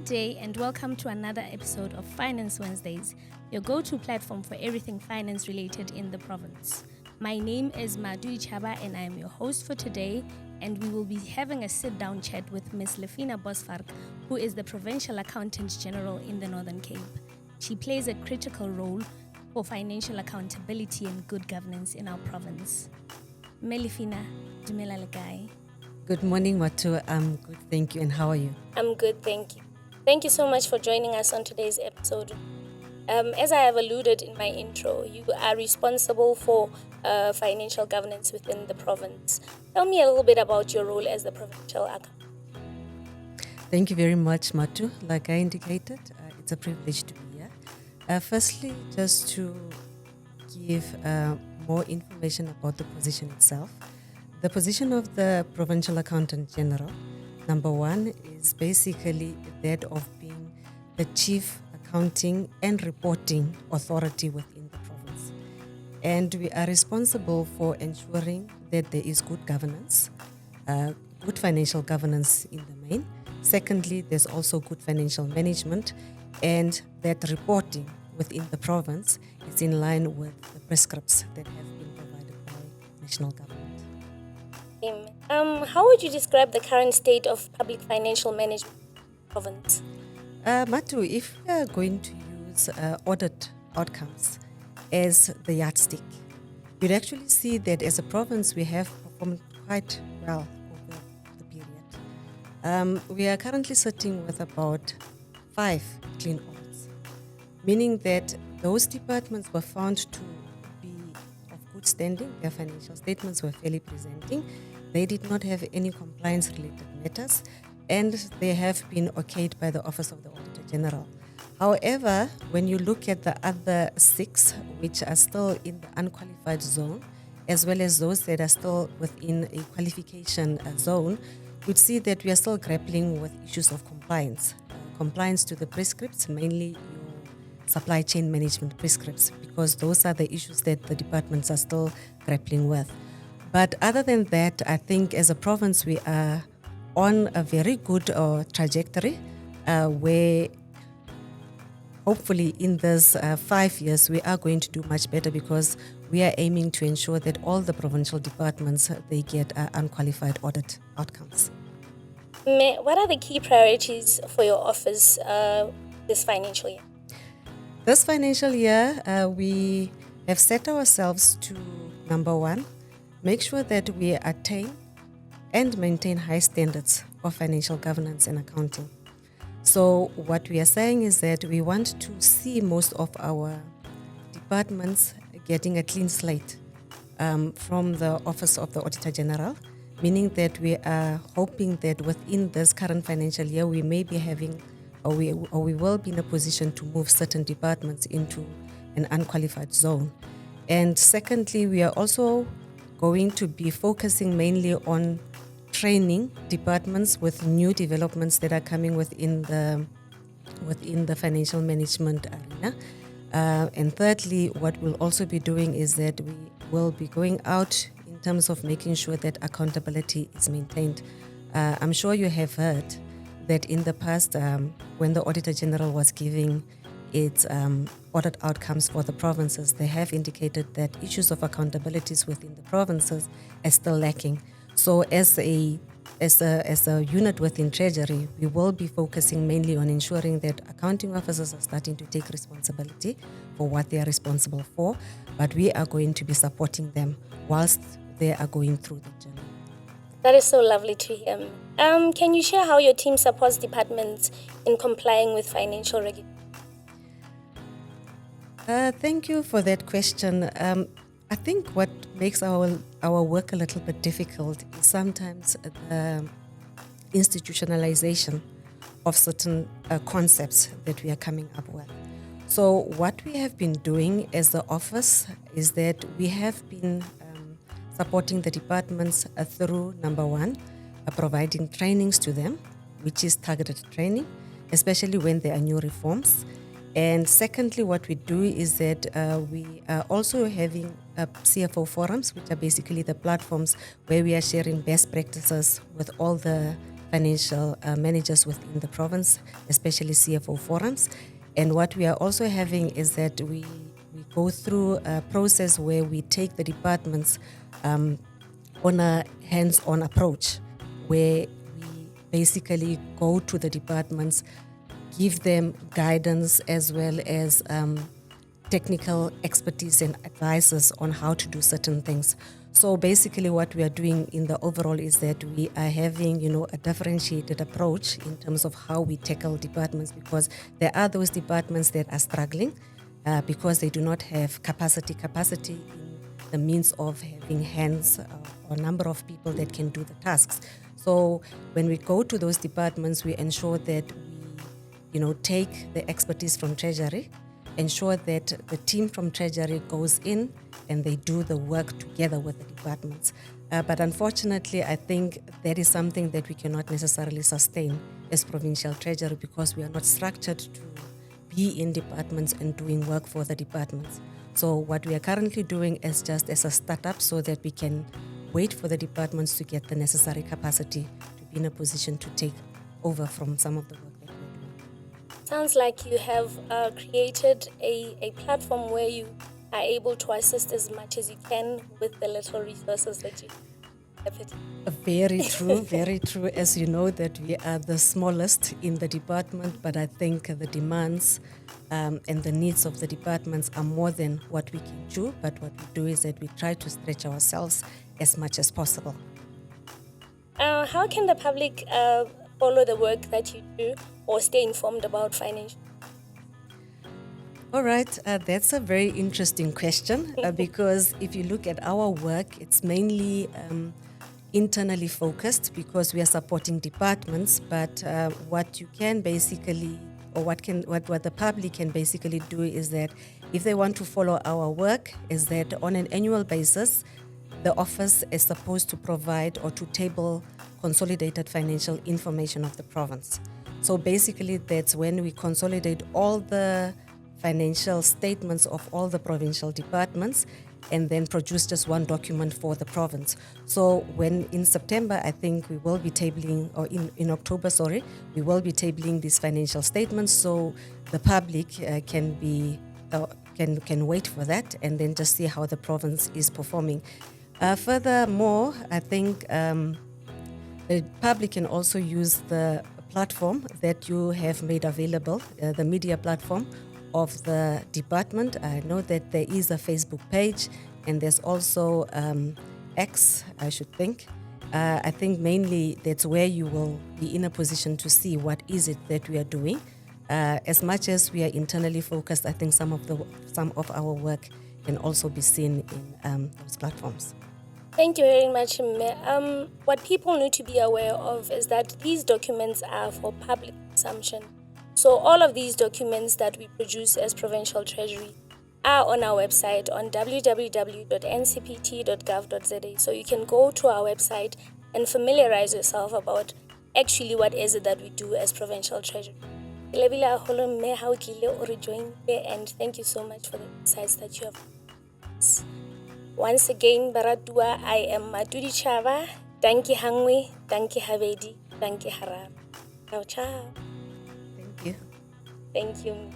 day and welcome to another episode of Finance Wednesdays, your go-to platform for everything finance related in the province. My name is Madu Ichaba and I am your host for today, and we will be having a sit-down chat with Ms. Lephina Bosvark, who is the Provincial Accountant General in the Northern Cape. She plays a critical role for financial accountability and good governance in our province. Lephina, dumela le kae? Good morning, Matu. I'm good, thank you. And how are you? I'm good, thank you. Thank you so much for joining us on today's episode. As I have alluded in my intro, you are responsible for financial governance within the province. Tell me a little bit about your role as the provincial accountant. Thank you very much, Matu. Like I indicated, it's a privilege to be here. Firstly, just to give more information about the position itself. The position of the Provincial Accountant General, number one, is basically that of being the chief accounting and reporting authority within the province. And we are responsible for ensuring that there is good governance, good financial governance in the main. Secondly, there's also good financial management, and that reporting within the province is in line with the prescripts that have been provided by national government. How would you describe the current state of public financial management in the province? Matu, if we are going to use audit outcomes as the yardstick, you'd actually see that as a province we have performed quite well over the period. We are currently sitting with about 5 clean audits, meaning that those departments were found to be of good standing. Their financial statements were fairly presenting. They did not have any compliance-related matters, and they have been okayed by the Office of the Auditor General. However, when you look at the other 6, which are still in the unqualified zone, as well as those that are still within a qualification zone, you'd see that we are still grappling with issues of compliance. Compliance to the prescripts, mainly your supply chain management prescripts, because those are the issues that the departments are still grappling with. But other than that, I think as a province, we are on a very good trajectory where hopefully in this 5 years, we are going to do much better because we are aiming to ensure that all the provincial departments, they get unqualified audit outcomes. What are the key priorities for your office this financial year? This financial year, we have set ourselves to, number one, make sure that we attain and maintain high standards of financial governance and accounting. So what we are saying is that we want to see most of our departments getting a clean slate from the Office of the Auditor General, meaning that we are hoping that within this current financial year we may be having or we will be in a position to move certain departments into an unqualified zone. And secondly, we are also going to be focusing mainly on training departments with new developments that are coming within the financial management arena. And thirdly, what we'll also be doing is that we will be going out in terms of making sure that accountability is maintained. I'm sure you have heard that in the past, when the Auditor General was giving its audit outcomes for the provinces, they have indicated that issues of accountabilities within the provinces are still lacking. So as a unit within Treasury, we will be focusing mainly on ensuring that accounting officers are starting to take responsibility for what they are responsible for, but we are going to be supporting them whilst they are going through the journey. That is so lovely to hear. Can you share how your team supports departments in complying with financial regulations? Thank you for that question. I think what makes our work a little bit difficult is sometimes the institutionalization of certain concepts that we are coming up with. So what we have been doing as the office is that we have been supporting the departments through, number one, providing trainings to them, which is targeted training, especially when there are new reforms. And secondly, what we do is that we are also having CFO forums, which are basically the platforms where we are sharing best practices with all the financial managers within the province, especially CFO forums. And what we are also having is that we go through a process where we take the departments on a hands-on approach, where we basically go to the departments, give them guidance as well as technical expertise and advices on how to do certain things. So basically what we are doing in the overall is that we are having, a differentiated approach in terms of how we tackle departments, because there are those departments that are struggling because they do not have capacity in the means of having hands or number of people that can do the tasks. So when we go to those departments, we ensure that we, take the expertise from Treasury, ensure that the team from Treasury goes in and they do the work together with the departments. But unfortunately, I think that is something that we cannot necessarily sustain as Provincial Treasury, because we are not structured to be in departments and doing work for the departments. So what we are currently doing is just as a startup, so that we can wait for the departments to get the necessary capacity to be in a position to take over from some of the work that we're doing. Sounds like you have created a platform where you are able to assist as much as you can with the little resources that you have. Very true, very true. As you know, that we are the smallest in the department, but I think the demands and the needs of the departments are more than what we can do. But what we do is that we try to stretch ourselves as much as possible. How can the public follow the work that you do or stay informed about financial? All right, that's a very interesting question because if you look at our work, it's mainly internally focused because we are supporting departments. But what you can basically, or what the public can basically do is that if they want to follow our work, is that on an annual basis, the office is supposed to provide or to table consolidated financial information of the province. So basically, that's when we consolidate all the financial statements of all the provincial departments and then produce just one document for the province. So when in September, I think we will be tabling, or in October, sorry, we will be tabling these financial statements, so the public can wait for that and then just see how the province is performing. Furthermore, I think the public can also use the platform that you have made available, the media platform of the department. I know that there is a Facebook page and there's also X, I should think. I think mainly that's where you will be in a position to see what is it that we are doing. As much as we are internally focused, I think some of our work can also be seen in those platforms. Thank you very much, Mme. What people need to be aware of is that these documents are for public consumption. So all of these documents that we produce as Provincial Treasury are on our website on www.ncpt.gov.za. So you can go to our website and familiarize yourself about actually what is it that we do as Provincial Treasury. And thank you so much for the insights that you have. Once again, Baratua, I am Madudi Chava. Danki Hangwe, Danki Havedi, Danki Haram. Ciao, ciao. Thank you. Thank you.